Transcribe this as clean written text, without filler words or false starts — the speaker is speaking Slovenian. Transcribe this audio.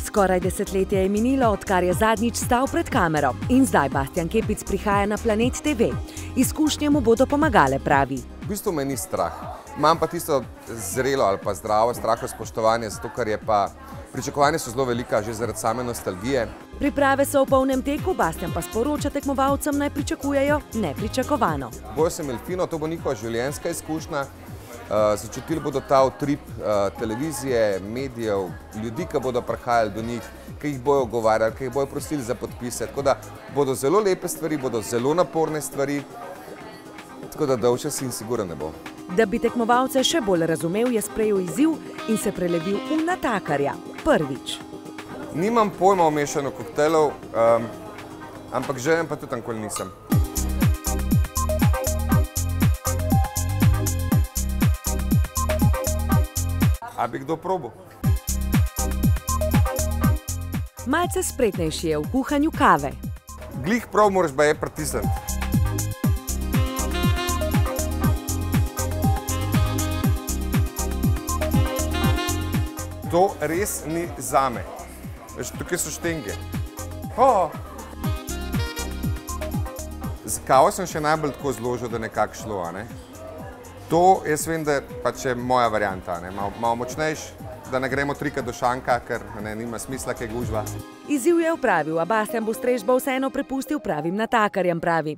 Skoraj desetletje je minilo, odkar je zadnjič stal pred kamero. In zdaj Bastijan Kepic prihaja na Planet TV. Izkušnje mu bodo pomagale, pravi. V bistvu me ni strah. Imam pa tisto zrelo ali pa zdravo strahospoštovanje, zato ker je pa pričakovanja so zelo velika, že zaradi same nostalgije. Priprave so v polnem teku, Bastijan pa sporoča tekmovalcem, naj pričakujejo nepričakovano. Bojo se imeli fino, to bo njihova življenjska izkušnja. Začutili bodo ta utrip televizije, medijev, ljudi, ki bodo prihajali do njih, ki jih bojo ogovarjali, ki jih bojo prosili za podpise. Tako da bodo zelo lepe stvari, bodo zelo naporne stvari, tako da dolgčas in sigurno ne bo. Da bi tekmovalce še bolj razumel, je sprejel izziv in se prelevil v natakarja. Prvič. Nimam pojma o mešanju koktelov, ampak želim pa tudi tankoli nisem. A bi kdo probal? Malce spretnejši je v kuhanju kave. Glih prav moraš baje pritisniti. To res ni zame. Veš, tukaj so štenge. Z kavo sem še najbolj tako zložil, da nekako šlo, a ne? To jaz vem, da pač je moja varianta, ne? Malo močnejš, da ne gremo trikrat do šanka, ker nima smisla, kaj gužva. Izziv je opravil, a Bastijan bo strežbo vseeno prepustil pravim natakarjem, pravi.